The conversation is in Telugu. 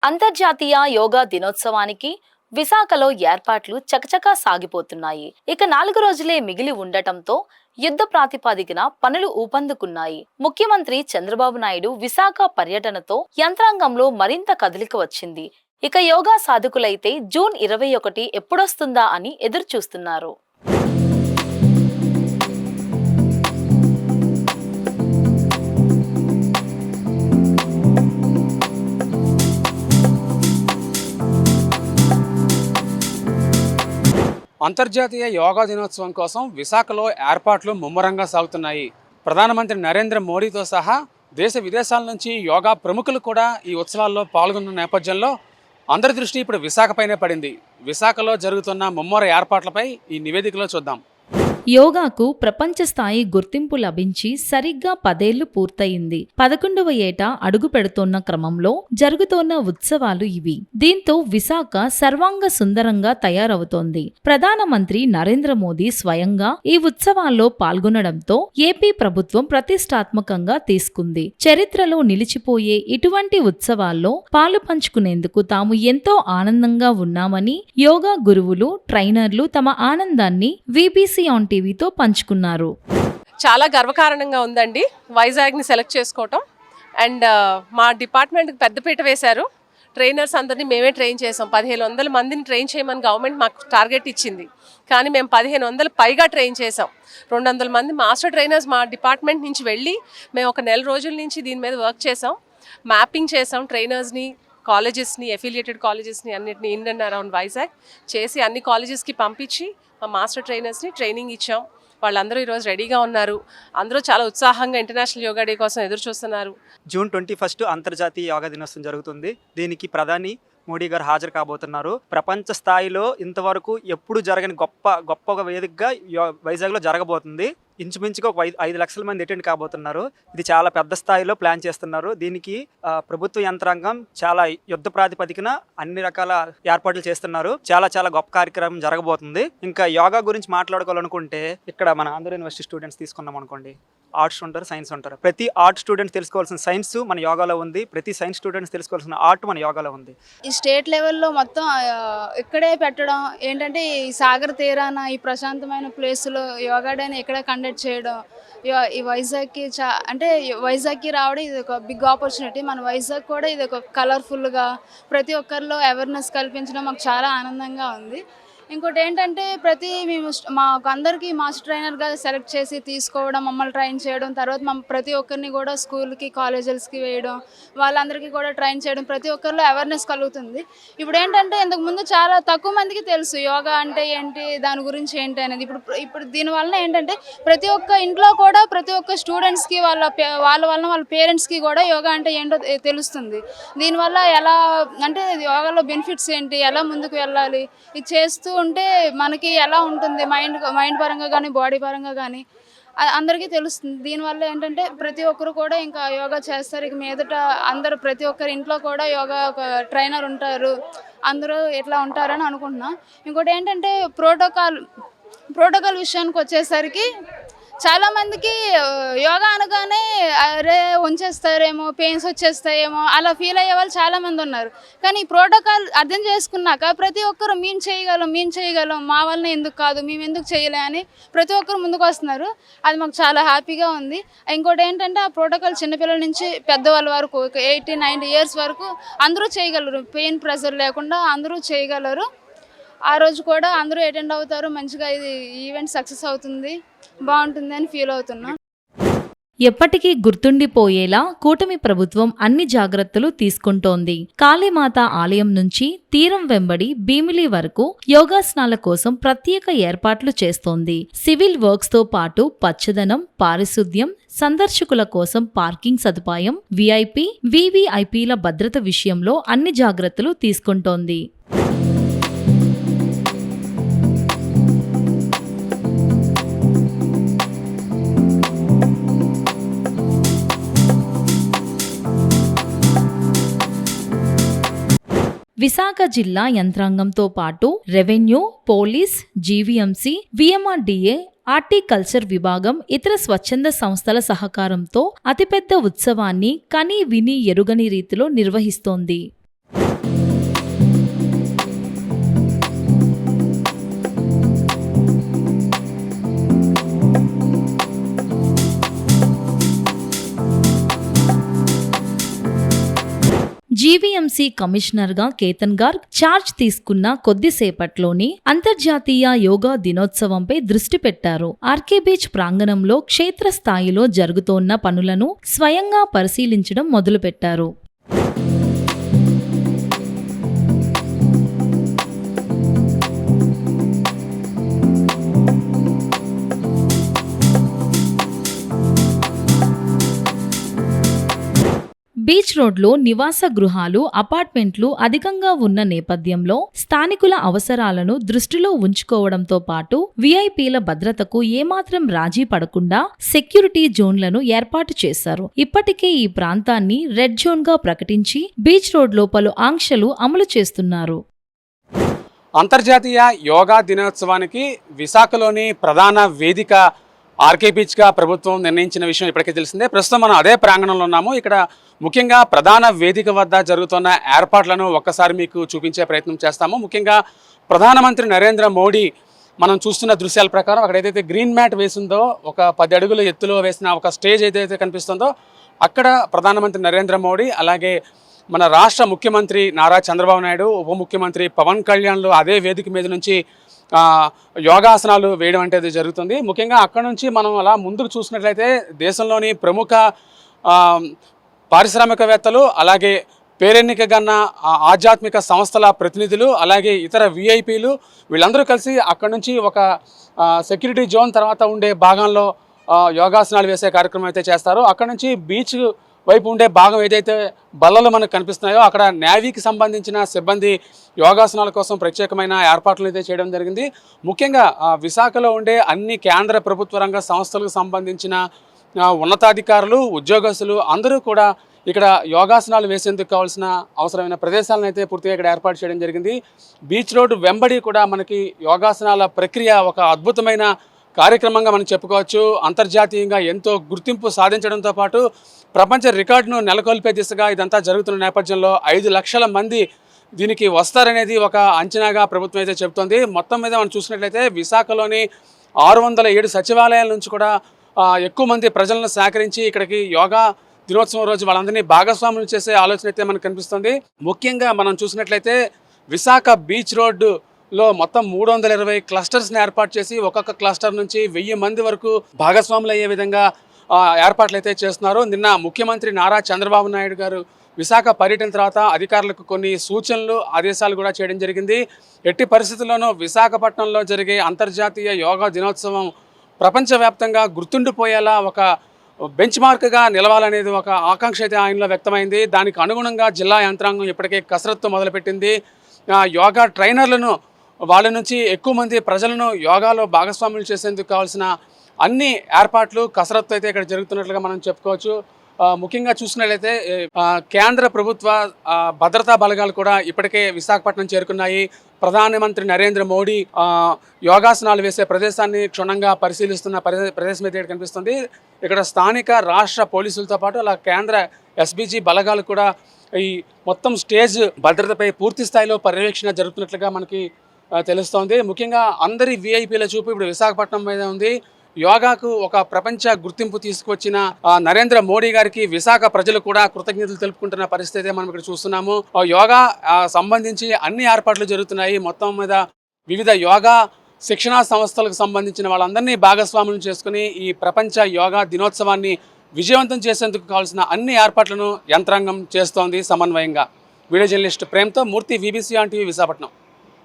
అంతర్జాతీయ యోగా దినోత్సవానికి విశాఖలో ఏర్పాట్లు చకచకా సాగిపోతున్నాయి. ఇక 4 రోజులే మిగిలి ఉండటంతో యుద్ధ ప్రాతిపదికన పనులు ఊపందుకున్నాయి. ముఖ్యమంత్రి చంద్రబాబు నాయుడు విశాఖ పర్యటనతో యంత్రాంగంలో మరింత కదలిక వచ్చింది. ఇక యోగా సాధకులైతే జూన్ 21 ఎప్పుడొస్తుందా అని ఎదురు చూస్తున్నారు. అంతర్జాతీయ యోగా దినోత్సవం కోసం విశాఖలో ఏర్పాట్లు ముమ్మరంగా సాగుతున్నాయి. ప్రధానమంత్రి నరేంద్ర మోడీతో సహా దేశ విదేశాల నుంచి యోగా ప్రముఖులు కూడా ఈ ఉత్సవాల్లో పాల్గొన్న నేపథ్యంలో అందరి దృష్టి ఇప్పుడు విశాఖపైనే పడింది. విశాఖలో జరుగుతున్న ముమ్మర ఏర్పాట్లపై ఈ నివేదికలో చూద్దాం. యోగాకు ప్రపంచ స్థాయి గుర్తింపు లభించి సరిగ్గా 10 ఏళ్లు పూర్తయింది. 11వ ఏట అడుగు పెడుతోన్న క్రమంలో జరుగుతోన్న ఉత్సవాలు ఇవి. దీంతో విశాఖ సర్వాంగ సుందరంగా తయారవుతోంది. ప్రధానమంత్రి నరేంద్ర మోదీ స్వయంగా ఈ ఉత్సవాల్లో పాల్గొనడంతో ఏపీ ప్రభుత్వం ప్రతిష్టాత్మకంగా తీసుకుంది. చరిత్రలో నిలిచిపోయే ఇటువంటి ఉత్సవాల్లో పాలు పంచుకునేందుకు తాము ఎంతో ఆనందంగా ఉన్నామని యోగా గురువులు, ట్రైనర్లు తమ ఆనందాన్ని వీబీసీ ఆన్ టీవీతో పంచుకున్నారు. చాలా గర్వకారణంగా ఉందండి వైజాగ్ని సెలెక్ట్ చేసుకోవటం. అండ్ మా డిపార్ట్మెంట్కి పెద్దపీట వేశారు. ట్రైనర్స్ అందరినీ మేమే ట్రైన్ చేసాం. 1500 మందిని ట్రైన్ చేయమని గవర్నమెంట్ మాకు టార్గెట్ ఇచ్చింది. కానీ మేము 1500 పైగా ట్రైన్ చేసాం. 200 మంది మాస్టర్ ట్రైనర్స్ మా డిపార్ట్మెంట్ నుంచి వెళ్ళి మేము ఒక నెల రోజుల నుంచి దీని మీద వర్క్ చేసాం. మ్యాపింగ్ చేసాం. ట్రైనర్స్ని, కాలేజెస్ని, అఫిలియేటెడ్ కాలేజెస్ని అన్నిటిని ఇన్ అండ్ అరౌండ్ వైజాగ్ చేసి అన్ని కాలేజెస్కి పంపించి మా మాస్టర్ ట్రైనర్స్ని ట్రైనింగ్ ఇచ్చాం. వాళ్ళందరూ ఈరోజు రెడీగా ఉన్నారు. అందరూ చాలా ఉత్సాహంగా ఇంటర్నేషనల్ యోగా డే కోసం ఎదురు చూస్తున్నారు. జూన్ 21 అంతర్జాతీయ యోగా దినోత్సవం జరుగుతుంది. దీనికి ప్రధాని మోడీ గారు హాజరు కాబోతున్నారు. ప్రపంచ స్థాయిలో ఇంతవరకు ఎప్పుడు జరగని గొప్ప వేదికగా వైజాగ్లో జరగబోతుంది. ఇంచుమించుగా ఒక 5 లక్షల మంది అటెండ్ కాబోతున్నారు. ఇది చాలా పెద్ద స్థాయిలో ప్లాన్ చేస్తున్నారు. దీనికి ప్రభుత్వ యంత్రాంగం చాలా యుద్ధ ప్రాతిపదికన అన్ని రకాల ఏర్పాట్లు చేస్తున్నారు. చాలా గొప్ప కార్యక్రమం జరగబోతుంది. ఇంకా యోగా గురించి మాట్లాడుకోవాలనుకుంటే ఇక్కడ మన ఆంధ్ర యూనివర్సిటీ స్టూడెంట్స్ తీసుకున్నాం అనుకోండి, ఆర్ట్స్ ఉంటారు, సైన్స్ ఉంటారు. ప్రతి ఆర్ట్ స్టూడెంట్స్ తెలుసుకోవాల్సిన సైన్స్ మన యోగాలో ఉంది. ప్రతి సైన్స్ స్టూడెంట్స్ తెలుసుకోవాల్సిన ఆర్ట్ మన యోగాలో ఉంది. ఈ స్టేట్ లెవెల్లో మొత్తం ఇక్కడే పెట్టడం ఏంటంటే ఈ సాగర్ తీరాన ఈ ప్రశాంతమైన ప్లేస్లో యోగా డేని ఇక్కడే కండక్ట్ చేయడం, ఈ వైజాగ్కి అంటే వైజాగ్కి రావడం ఇది ఒక బిగ్ ఆపర్చునిటీ. మన వైజాగ్ కూడా ఇది ఒక కలర్ఫుల్గా ప్రతి ఒక్కరిలో అవేర్నెస్ కల్పించడం మాకు చాలా ఆనందంగా ఉంది. ఇంకోటి ఏంటంటే మేము మాకు అందరికీ మాస్టర్ ట్రైనర్గా సెలెక్ట్ చేసి తీసుకోవడం, మమ్మల్ని ట్రైన్ చేయడం, తర్వాత ప్రతి ఒక్కరిని కూడా స్కూల్కి, కాలేజెస్కి వేయడం, వాళ్ళందరికీ కూడా ట్రైన్ చేయడం, ప్రతి ఒక్కరిలో అవేర్నెస్ కలుగుతుంది. ఇప్పుడు ఏంటంటే ఇంతకుముందు చాలా తక్కువ మందికి తెలుసు యోగా అంటే ఏంటి, దాని గురించి ఏంటి అనేది. ఇప్పుడు దీనివల్ల ఏంటంటే ప్రతి ఒక్క ఇంట్లో కూడా ప్రతి ఒక్క స్టూడెంట్స్కి వాళ్ళ పేరెంట్స్కి కూడా యోగా అంటే ఏంటో తెలుస్తుంది. దీనివల్ల ఎలా అంటే యోగాలో బెనిఫిట్స్ ఏంటి, ఎలా ముందుకు వెళ్ళాలి, ఇది చేస్తూ ఉంటే మనకి ఎలా ఉంటుంది మైండ్ పరంగా కానీ బాడీ పరంగా కానీ అందరికీ తెలుస్తుంది. దీనివల్ల ఏంటంటే ప్రతి ఒక్కరు కూడా ఇంకా యోగా చేస్తారు. ఇక మీదట అందరూ ప్రతి ఒక్కరి ఇంట్లో కూడా యోగా ఒక ట్రైనర్ ఉంటారు. అందరూ ఇట్లా ఉంటారని అనుకుంటున్నాం. ఇంకోటి ఏంటంటే ప్రోటోకాల్ విషయానికి వచ్చేసరికి చాలామందికి యోగా అనగానే అరే ఉంచేస్తారేమో, పెయిన్స్ వచ్చేస్తాయేమో అలా ఫీల్ అయ్యే వాళ్ళు చాలామంది ఉన్నారు. కానీ ఈ ప్రోటోకాల్ అర్థం చేసుకున్నాక ప్రతి ఒక్కరు మేము చేయగలం, మా వల్లనే ఎందుకు కాదు, మేము ఎందుకు చేయలే అని ప్రతి ఒక్కరు ముందుకు వస్తున్నారు. అది మాకు చాలా హ్యాపీగా ఉంది. ఇంకోటి ఏంటంటే ఆ ప్రోటోకాల్ చిన్నపిల్లల నుంచి పెద్దవాళ్ళ వరకు 80-90 ఇయర్స్ వరకు అందరూ చేయగలరు. పెయిన్ ప్రెషర్ లేకుండా అందరూ చేయగలరు. ఆ రోజు కూడా అందరూ అటెండ్ అవుతారు. మంచిగా ఇది ఈవెంట్ సక్సెస్ అవుతుంది, బాగుంటుంది అని ఫీల్ అవుతున్నా. ఎప్పటికీ గుర్తుండిపోయేలా కూటమి ప్రభుత్వం అన్ని జాగ్రత్తలు తీసుకుంటోంది. కాళీమాత ఆలయం నుంచి తీరం వెంబడి భీమిలి వరకు యోగాసనాల కోసం ప్రత్యేక ఏర్పాట్లు చేస్తోంది. సివిల్ వర్క్స్ తో పాటు పచ్చదనం, పారిశుద్ధ్యం, సందర్శకుల కోసం పార్కింగ్ సదుపాయం, విఐపి, వివిఐపిల భద్రత విషయంలో అన్ని జాగ్రత్తలు తీసుకుంటోంది. విశాఖ జిల్లా యంత్రాంగంతో పాటు revenue, police, GVMC, VMRDA, horticulture విభాగం, ఇతర స్వచ్ఛంద సంస్థల సహకారంతో అతిపెద్ద ఉత్సవాన్ని కని విని ఎరుగని రీతిలో నిర్వహిస్తోంది. జీవీఎంసీ కమిషనర్గా కేతన్ గార్గ్ ఛార్జ్ తీసుకున్న కొద్దిసేపట్లోనే అంతర్జాతీయ యోగా దినోత్సవంపై దృష్టి పెట్టారు. ఆర్కే బీచ్ ప్రాంగణంలో క్షేత్రస్థాయిలో జరుగుతోన్న పనులను స్వయంగా పరిశీలించడం మొదలుపెట్టారు. బీచ్ రోడ్లో నివాస గృహాలు, అపార్ట్మెంట్లు అధికంగా ఉన్న నేపథ్యంలో స్థానికుల అవసరాలను దృష్టిలో ఉంచుకోవడంతో పాటు వీఐపీల భద్రతకు ఏమాత్రం రాజీ పడకుండా సెక్యూరిటీ జోన్లను ఏర్పాటు చేశారు. ఇప్పటికే ఈ ప్రాంతాన్ని రెడ్ జోన్గా ప్రకటించి బీచ్ రోడ్లో పలు ఆంక్షలు అమలు చేస్తున్నారు. అంతర్జాతీయ యోగా దినోత్సవానికి విశాఖలోని ప్రధాన వేదిక ఆర్కే బీచ్గా ప్రభుత్వం నిర్ణయించిన విషయం ఇప్పటికే తెలిసిందే. ప్రస్తుతం మనం అదే ప్రాంగణంలో ఉన్నాము. ఇక్కడ ముఖ్యంగా ప్రధాన వేదిక వద్ద జరుగుతున్న ఏర్పాట్లను ఒక్కసారి మీకు చూపించే ప్రయత్నం చేస్తాము. ముఖ్యంగా ప్రధానమంత్రి నరేంద్ర మోడీ మనం చూస్తున్న దృశ్యాల ప్రకారం అక్కడ ఏదైతే గ్రీన్ మ్యాట్ వేసిందో, ఒక 10 అడుగుల ఎత్తులో వేసిన ఒక స్టేజ్ ఏదైతే కనిపిస్తుందో అక్కడ ప్రధానమంత్రి నరేంద్ర మోడీ, అలాగే మన రాష్ట్ర ముఖ్యమంత్రి నారా చంద్రబాబు నాయుడు, ఉప ముఖ్యమంత్రి పవన్ కళ్యాణ్లు అదే వేదిక మీద నుంచి యోగాసనాలు వేయడం అంటే జరుగుతుంది. ముఖ్యంగా అక్కడ నుంచి మనం అలా ముందుకు చూసినట్లయితే దేశంలోని ప్రముఖ పారిశ్రామికవేత్తలు, అలాగే పేరెన్నికగన్న ఆధ్యాత్మిక సంస్థల ప్రతినిధులు, అలాగే ఇతర విఐపీలు వీళ్ళందరూ కలిసి అక్కడ నుంచి ఒక సెక్యూరిటీ జోన్ తర్వాత ఉండే భాగంలో యోగాసనాలు వేసే కార్యక్రమం అయితే చేస్తారు. అక్కడ నుంచి బీచ్ వైపు ఉండే భాగం ఏదైతే బల్లలు మనకు కనిపిస్తున్నాయో అక్కడ నేవీకి సంబంధించిన సిబ్బంది యోగాసనాల కోసం ప్రత్యేకమైన ఏర్పాట్లు అయితే చేయడం జరిగింది. ముఖ్యంగా విశాఖలో ఉండే అన్ని కేంద్ర ప్రభుత్వ రంగ సంస్థలకు సంబంధించిన ఉన్నతాధికారులు, ఉద్యోగస్తులు అందరూ కూడా ఇక్కడ యోగాసనాలు వేసేందుకు కావాల్సిన అవసరమైన ప్రదేశాలను అయితే పూర్తిగా ఇక్కడ ఏర్పాటు చేయడం జరిగింది. బీచ్ రోడ్డు వెంబడి కూడా మనకి యోగాసనాల ప్రక్రియ ఒక అద్భుతమైన కార్యక్రమంగా మనం చెప్పుకోవచ్చు. అంతర్జాతీయంగా ఎంతో గుర్తింపు సాధించడంతో పాటు ప్రపంచ రికార్డును నెలకొల్పే దిశగా ఇదంతా జరుగుతున్న నేపథ్యంలో 5 లక్షల మంది దీనికి వస్తారనేది ఒక అంచనాగా ప్రభుత్వం అయితే చెబుతోంది. మొత్తం మీద మనం చూసినట్లయితే విశాఖలోని 607 సచివాలయాల నుంచి కూడా ఎక్కువ మంది ప్రజలను సేకరించి ఇక్కడికి యోగా దినోత్సవం రోజు వాళ్ళందరినీ భాగస్వాములు చేసే ఆలోచన అయితే మనకు కనిపిస్తుంది. ముఖ్యంగా మనం చూసినట్లయితే విశాఖ బీచ్ రోడ్డులో మొత్తం 320 క్లస్టర్స్ని ఏర్పాటు చేసి ఒక్కొక్క క్లస్టర్ నుంచి 1000 మంది వరకు భాగస్వాములు అయ్యే విధంగా ఏర్పాట్లు అయితే చేస్తున్నారు. నిన్న ముఖ్యమంత్రి నారా చంద్రబాబు నాయుడు గారు విశాఖ పర్యటన తర్వాత అధికారులకు కొన్ని సూచనలు, ఆదేశాలు కూడా చేయడం జరిగింది. ఎట్టి పరిస్థితుల్లోనూ విశాఖపట్నంలో జరిగే అంతర్జాతీయ యోగా దినోత్సవం ప్రపంచవ్యాప్తంగా గుర్తుండిపోయేలా ఒక బెంచ్ మార్క్గా నిలవాలనేది ఒక ఆకాంక్ష అయితే ఆయనలో వ్యక్తమైంది. దానికి అనుగుణంగా జిల్లా యంత్రాంగం ఇప్పటికే కసరత్తు మొదలుపెట్టింది. యోగా ట్రైనర్లను, వాళ్ళ నుంచి ఎక్కువ మంది ప్రజలను యోగాలో భాగస్వాములు చేసేందుకు కావాల్సిన అన్ని ఏర్పాట్లు, కసరత్తు అయితే ఇక్కడ జరుగుతున్నట్లుగా మనం చెప్పుకోవచ్చు. ముఖ్యంగా చూసినట్లయితే కేంద్ర ప్రభుత్వ భద్రతా బలగాలు కూడా ఇప్పటికే విశాఖపట్నం చేరుకున్నాయి. ప్రధానమంత్రి నరేంద్ర మోడీ యోగాసనాలు వేసే ప్రదేశాన్ని క్షుణ్ణంగా పరిశీలిస్తున్న ప్రదేశం అయితే ఇక్కడ కనిపిస్తుంది. ఇక్కడ స్థానిక రాష్ట్ర పోలీసులతో పాటు అలా కేంద్ర ఎస్బీజీ బలగాలు కూడా ఈ మొత్తం స్టేజ్ భద్రతపై పూర్తి స్థాయిలో పర్యవేక్షణ జరుగుతున్నట్లుగా మనకి తెలుస్తోంది. ముఖ్యంగా అందరి విఐపీల చూపు ఇప్పుడు విశాఖపట్నం మీద ఉంది. యోగాకు ఒక ప్రపంచ గుర్తింపు తీసుకొచ్చిన నరేంద్ర మోడీ గారికి విశాఖ ప్రజలు కూడా కృతజ్ఞతలు తెలుపుకుంటున్న పరిస్థితి మనం ఇక్కడ చూస్తున్నాము. యోగా సంబంధించి అన్ని ఏర్పాట్లు జరుగుతున్నాయి. మొత్తం మీద వివిధ యోగా శిక్షణా సంస్థలకు సంబంధించిన వాళ్ళందరినీ భాగస్వాములను చేసుకుని ఈ ప్రపంచ యోగా దినోత్సవాన్ని విజయవంతం చేసేందుకు కావాల్సిన అన్ని ఏర్పాట్లను యంత్రాంగం చేస్తోంది సమన్వయంగా. వీడియో జర్నలిస్ట్ ప్రేమ్తో Murthy, VBC on TV, Visakhapatnam.